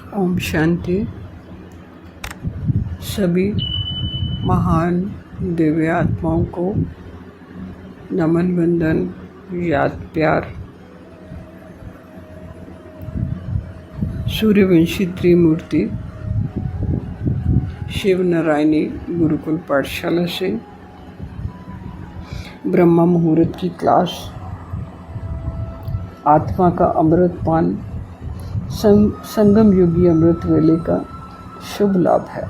ओम शांति। सभी महान दिव्य आत्माओं को नमन, वंदन, याद, प्यार। सूर्यवंशी त्रिमूर्ति शिव नारायणी गुरुकुल पाठशाला से ब्रह्मा मुहूर्त की क्लास आत्मा का अमृत पान संगम युगी अमृत वेले का शुभ लाभ है।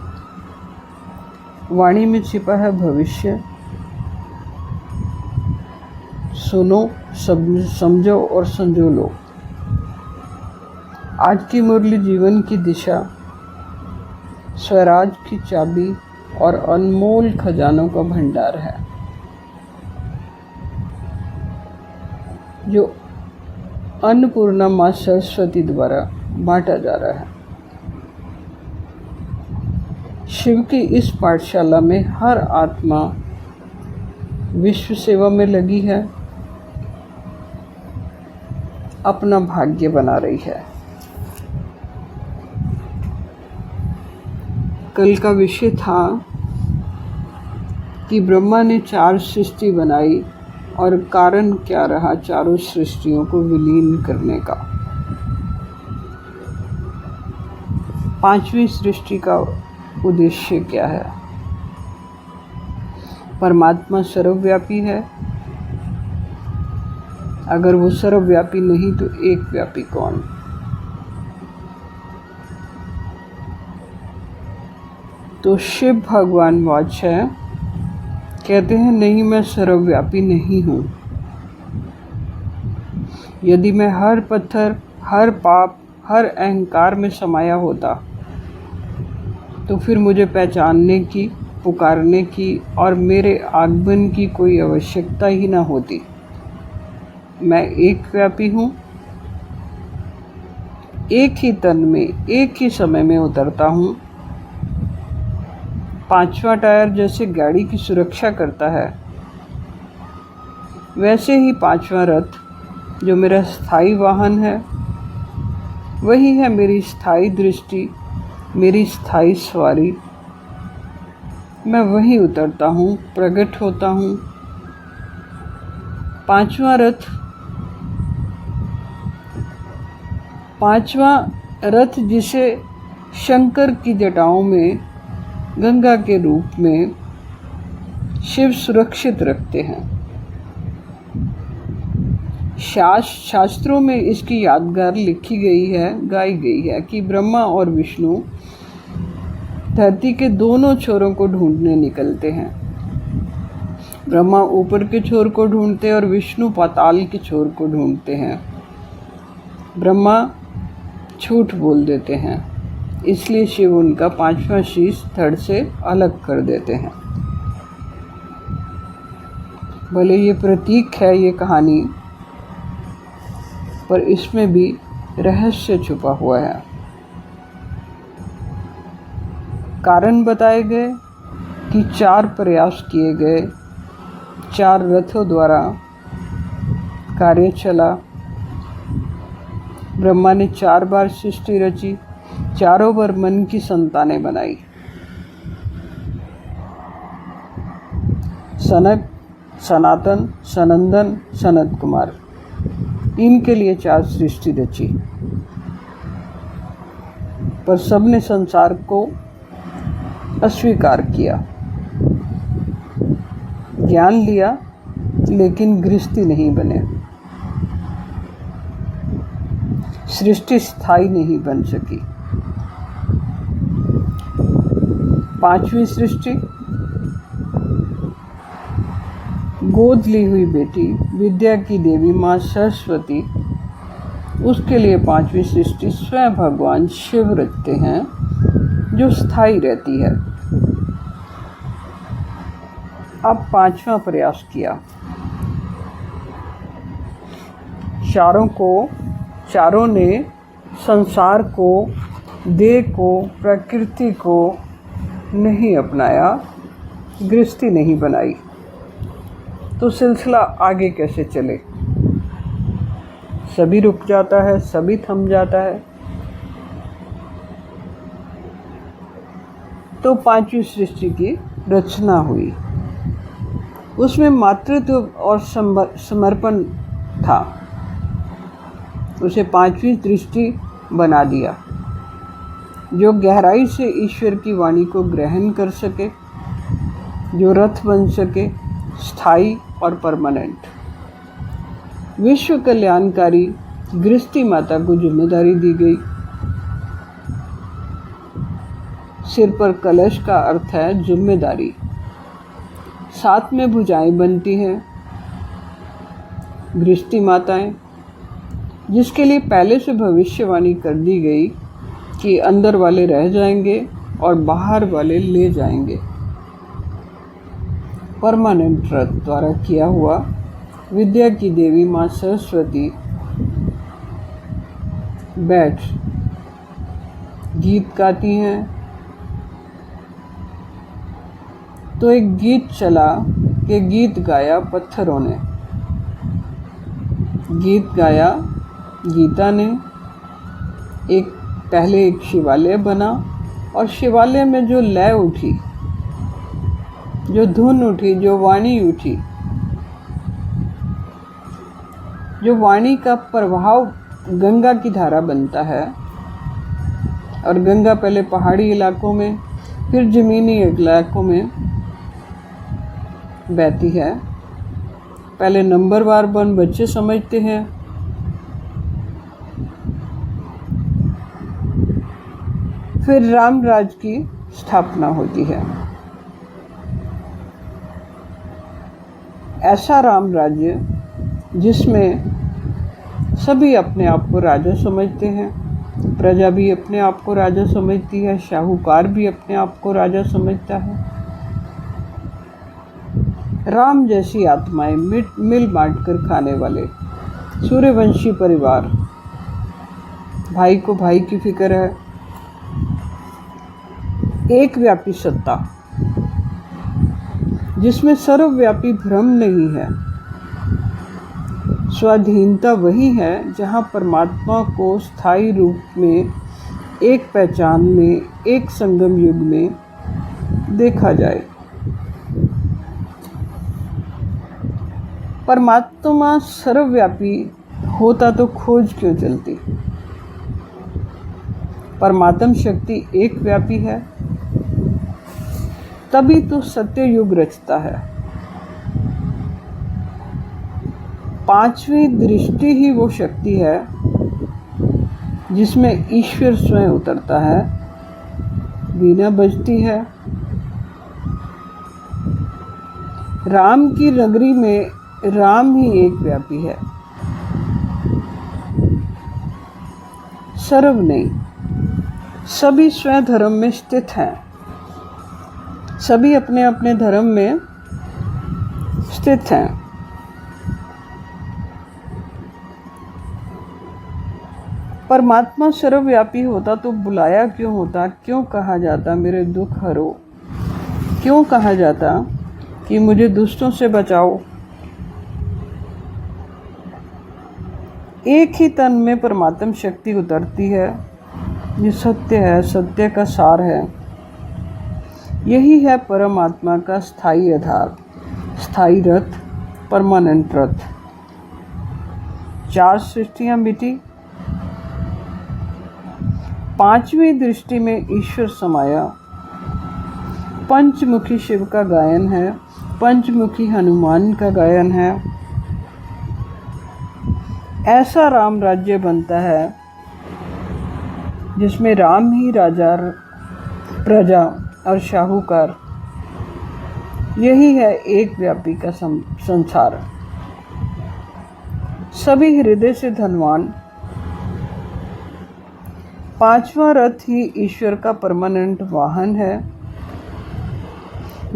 वाणी में छिपा है भविष्य। सुनो, समझो और संजो लो। आज की मुरली जीवन की दिशा, स्वराज की चाबी और अनमोल खजानों का भंडार है, जो अन्नपूर्णा माँ सरस्वती द्वारा बांटा जा रहा है। शिव की इस पाठशाला में हर आत्मा विश्व सेवा में लगी है, अपना भाग्य बना रही है। कल का विषय था कि ब्रह्मा ने 4 सृष्टि बनाई और कारण क्या रहा चारों सृष्टियों को विलीन करने का। 5वीं सृष्टि का उद्देश्य क्या है? परमात्मा सर्वव्यापी है। अगर वो सर्वव्यापी नहीं तो एक व्यापी कौन? तो शिव भगवान वाच है, कहते हैं नहीं, मैं सर्वव्यापी नहीं हूँ। यदि मैं हर पत्थर, हर पाप, हर अहंकार में समाया होता तो फिर मुझे पहचानने की, पुकारने की और मेरे आगमन की कोई आवश्यकता ही ना होती। मैं एक व्यापी हूँ। एक ही तन में एक ही समय में उतरता हूँ। 5वां टायर जैसे गाड़ी की सुरक्षा करता है, वैसे ही 5वां रथ जो मेरा स्थायी वाहन है, वही है मेरी स्थायी दृष्टि, मेरी स्थायी सवारी। मैं वहीं उतरता हूँ, प्रकट होता हूँ। 5वां रथ जिसे शंकर की जटाओं में गंगा के रूप में शिव सुरक्षित रखते हैं। शास्त्रों में इसकी यादगार लिखी गई है, गाई गई है कि ब्रह्मा और विष्णु धरती के दोनों छोरों को ढूंढने निकलते हैं। ब्रह्मा ऊपर के छोर को ढूंढते और विष्णु पाताल के छोर को ढूंढते हैं। ब्रह्मा झूठ बोल देते हैं, इसलिए शिव उनका 5वां शीश धड़ से अलग कर देते हैं। भले ये प्रतीक है, ये कहानी, पर इसमें भी रहस्य छुपा हुआ है। कारण बताए गए कि 4 प्रयास किए गए, 4 रथों द्वारा कार्य चला। ब्रह्मा ने 4 बार सृष्टि रची, चारों बार मन की संतानें बनाई। सनक, सनातन, सनंदन, सनत कुमार, इनके लिए 4 सृष्टि रची। पर सबने संसार को अस्वीकार किया। ज्ञान लिया लेकिन गृहस्थी नहीं बने। सृष्टि स्थायी नहीं बन सकी। 5वीं सृष्टि, गोद ली हुई बेटी, विद्या की देवी माँ सरस्वती, उसके लिए 5वीं सृष्टि स्वयं भगवान शिव रचते हैं, जो स्थायी रहती है। अब 5वां प्रयास किया। चारों ने संसार को, देह को, प्रकृति को नहीं अपनाया, गृहस्थी नहीं बनाई, तो सिलसिला आगे कैसे चले? सभी रुक जाता है, सभी थम जाता है। तो पांचवी सृष्टि की रचना हुई। उसमें मातृत्व और समर्पण था। उसे पांचवी सृष्टि बना दिया जो गहराई से ईश्वर की वाणी को ग्रहण कर सके, जो रथ बन सके, स्थायी और परमानेंट। विश्व कल्याणकारी गृहस्थी माता को जिम्मेदारी दी गई। सिर पर कलश का अर्थ है जिम्मेदारी। साथ में भुजाएं बनती हैं गृहस्थी माताएं, जिसके लिए पहले से भविष्यवाणी कर दी गई कि अंदर वाले रह जाएंगे और बाहर वाले ले जाएंगे। परमानेंट रथ द्वारा किया हुआ विद्या की देवी माँ सरस्वती बैठ गीत गाती हैं। तो एक गीत चला कि गीत गाया पत्थरों ने, गीत गाया गीता ने। पहले एक शिवालय बना और शिवालय में जो लय उठी, जो धुन उठी, जो वाणी उठी, जो वाणी का प्रभाव गंगा की धारा बनता है। और गंगा पहले पहाड़ी इलाकों में, फिर ज़मीनी इलाकों में बहती है। पहले नंबरवार वन बच्चे समझते हैं, फिर राम राज की स्थापना होती है। ऐसा राम राज्य जिसमें सभी अपने आप को राजा समझते हैं, प्रजा भी अपने आप को राजा समझती है, शाहूकार भी अपने आप को राजा समझता है। राम जैसी आत्माएं मिल बांट कर खाने वाले सूर्यवंशी परिवार, भाई को भाई की फिक्र है। एक व्यापी सत्ता जिसमें सर्वव्यापी भ्रम नहीं है। स्वाधीनता वही है जहाँ परमात्मा को स्थायी रूप में एक पहचान में, एक संगम युग में देखा जाए। परमात्मा सर्वव्यापी होता तो खोज क्यों चलती? परमात्म शक्ति एक व्यापी है, तभी तो सत्य युग रचता है। पांचवी दृष्टि ही वो शक्ति है जिसमें ईश्वर स्वयं उतरता है, वीणा बजती है। राम की नगरी में राम ही एक व्यापी है, सर्व नहीं। सभी स्वयं धर्म में स्थित हैं, सभी अपने अपने धर्म में स्थित हैं। परमात्मा सर्वव्यापी होता तो बुलाया क्यों होता? क्यों कहा जाता मेरे दुख हरो? क्यों कहा जाता कि मुझे दुष्टों से बचाओ? एक ही तन में परमात्म शक्ति उतरती है। ये सत्य है, सत्य का सार है। यही है परमात्मा का स्थायी आधार, स्थायी रथ, परमानेंट रथ। चार सृष्टियां मिटी, पांचवी दृष्टि में ईश्वर समाया। पंचमुखी शिव का गायन है, पंचमुखी हनुमान का गायन है। ऐसा राम राज्य बनता है जिसमें राम ही राजा, प्रजा और शाहूकार। यही है एक व्यापी का संसार। सभी हृदय से धनवान। पांचवा रथ ही ईश्वर का परमानेंट वाहन है,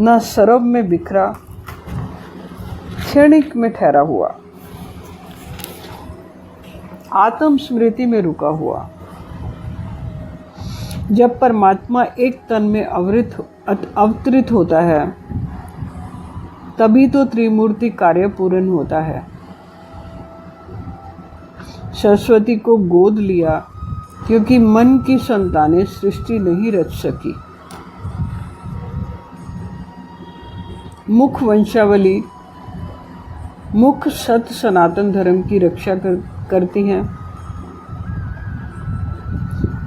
न सरब में बिखरा, क्षणिक में ठहरा हुआ, आत्म स्मृति में रुका हुआ। जब परमात्मा एक तन में अवतरित होता है तभी तो त्रिमूर्ति कार्य पूर्ण होता है। सरस्वती को गोद लिया क्योंकि मन की संतानें सृष्टि नहीं रच सकी। मुख वंशावली, मुख सत सनातन धर्म की रक्षा करती हैं।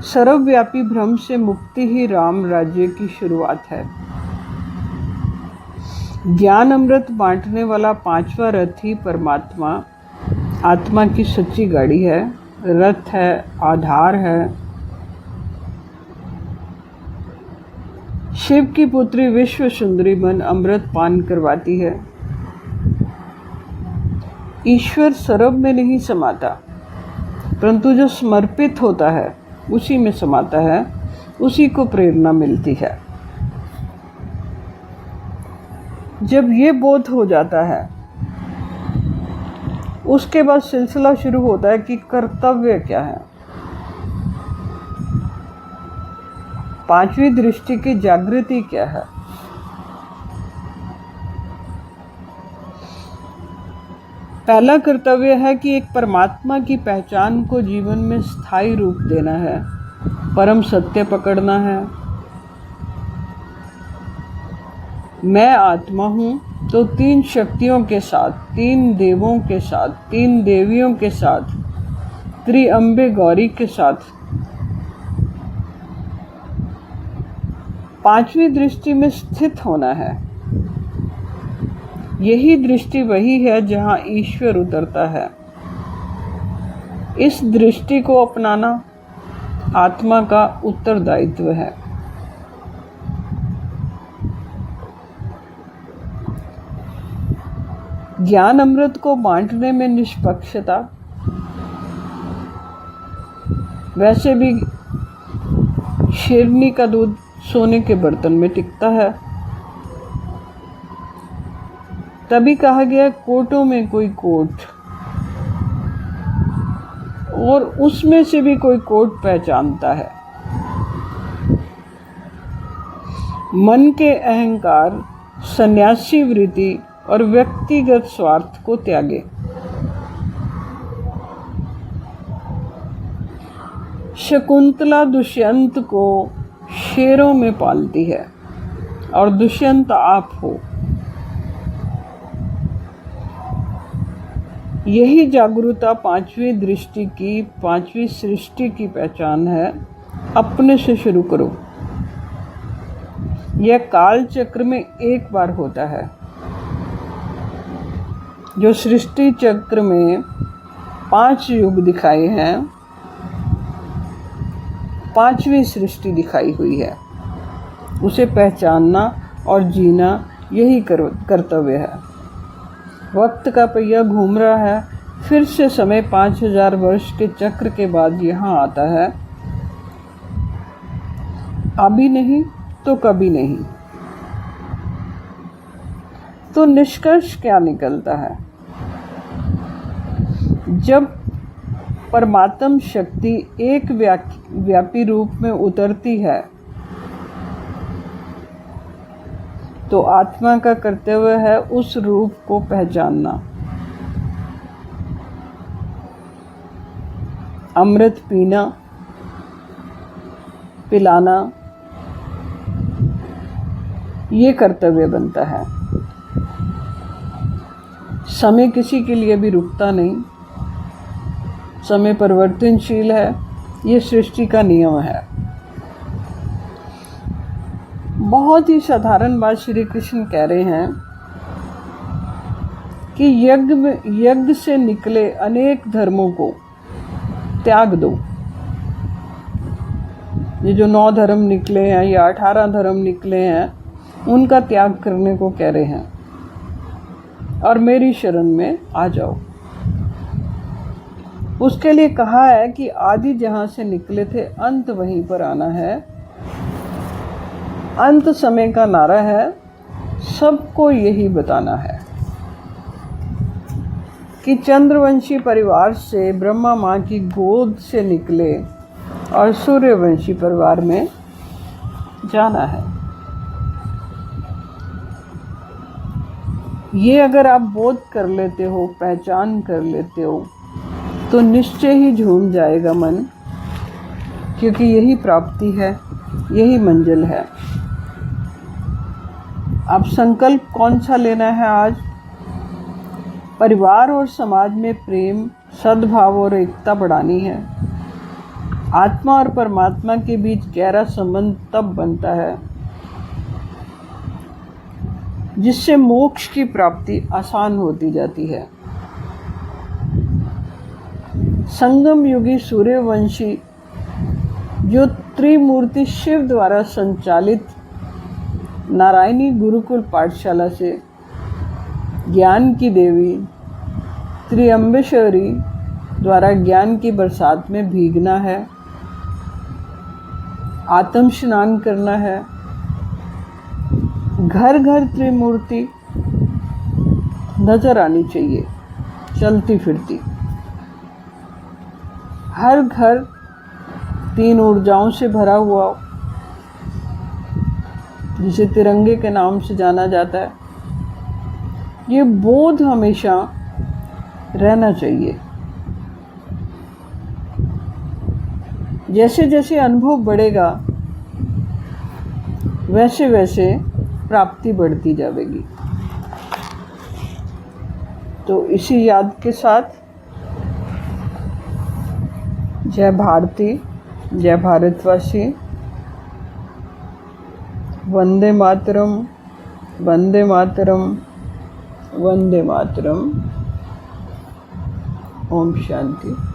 सर्वव्यापी भ्रम से मुक्ति ही राम राज्य की शुरुआत है। ज्ञान अमृत बांटने वाला पांचवा रथ ही परमात्मा, आत्मा की सच्ची गाड़ी है, रथ है, आधार है। शिव की पुत्री विश्व सुंदरी मन अमृत पान करवाती है। ईश्वर सर्व में नहीं समाता, परंतु जो समर्पित होता है उसी में समाता है, उसी को प्रेरणा मिलती है। जब ये बोध हो जाता है, उसके बाद सिलसिला शुरू होता है कि कर्तव्य क्या है। पांचवी दृष्टि की जागृति क्या है। पहला कर्तव्य है कि एक परमात्मा की पहचान को जीवन में स्थायी रूप देना है, परम सत्य पकड़ना है। मैं आत्मा हूँ तो तीन शक्तियों के साथ, तीन देवों के साथ, तीन देवियों के साथ, त्रिअंबे गौरी के साथ पांचवी दृष्टि में स्थित होना है। यही दृष्टि वही है जहाँ ईश्वर उतरता है। इस दृष्टि को अपनाना आत्मा का उत्तरदायित्व है। ज्ञान अमृत को बांटने में निष्पक्षता, वैसे भी शेरनी का दूध सोने के बर्तन में टिकता है। तभी कहा गया कोटों में कोई कोट, और उसमें से भी कोई कोट पहचानता है। मन के अहंकार, सन्यासी वृत्ति और व्यक्तिगत स्वार्थ को त्यागे। शकुंतला दुष्यंत को शेरों में पालती है और दुष्यंत आप हो। यही जागरूकता पांचवी दृष्टि की, पांचवी सृष्टि की पहचान है। अपने से शुरू करो। यह काल चक्र में एक बार होता है। जो सृष्टि चक्र में 5 युग दिखाए हैं, पांचवी सृष्टि दिखाई हुई है। उसे पहचानना और जीना यही कर्तव्य है। वक्त का पहिया घूम रहा है, फिर से समय 5000 वर्ष के चक्र के बाद यहाँ आता है। अभी नहीं तो कभी नहीं। तो निष्कर्ष क्या निकलता है? जब परमात्म शक्ति एक व्यापी रूप में उतरती है, तो आत्मा का कर्तव्य है उस रूप को पहचानना। अमृत पीना, पिलाना, ये कर्तव्य बनता है। समय किसी के लिए भी रुकता नहीं। समय परिवर्तनशील है, ये सृष्टि का नियम है। बहुत ही साधारण बात श्री कृष्ण कह रहे हैं कि यज्ञ से निकले अनेक धर्मों को त्याग दो। ये जो 9 धर्म निकले हैं या 18 धर्म निकले हैं, उनका त्याग करने को कह रहे हैं और मेरी शरण में आ जाओ। उसके लिए कहा है कि आदि जहाँ से निकले थे, अंत वहीं पर आना है। अंत समय का नारा है, सबको यही बताना है कि चंद्रवंशी परिवार से ब्रह्मा माँ की गोद से निकले और सूर्यवंशी परिवार में जाना है। ये अगर आप बोध कर लेते हो, पहचान कर लेते हो, तो निश्चय ही झूम जाएगा मन, क्योंकि यही प्राप्ति है, यही मंजिल है। अब संकल्प कौन सा लेना है आज? परिवार और समाज में प्रेम, सद्भाव और एकता बढ़ानी है। आत्मा और परमात्मा के बीच गहरा संबंध तब बनता है जिससे मोक्ष की प्राप्ति आसान होती जाती है। संगम युगी सूर्यवंशी जो त्रिमूर्ति शिव द्वारा संचालित नारायणी गुरुकुल पाठशाला से ज्ञान की देवी त्रिअम्बेश्वरी द्वारा ज्ञान की बरसात में भीगना है, आत्म स्नान करना है। घर घर त्रिमूर्ति नजर आनी चाहिए, चलती फिरती। हर घर तीन ऊर्जाओं से भरा हुआ, जिसे तिरंगे के नाम से जाना जाता है। ये बोध हमेशा रहना चाहिए। जैसे जैसे अनुभव बढ़ेगा वैसे वैसे प्राप्ति बढ़ती जाएगी। तो इसी याद के साथ जय भारती, जय भारतवासी, वंदे मातरम, वंदे मातरम, वंदे मातरम। ओम शांति।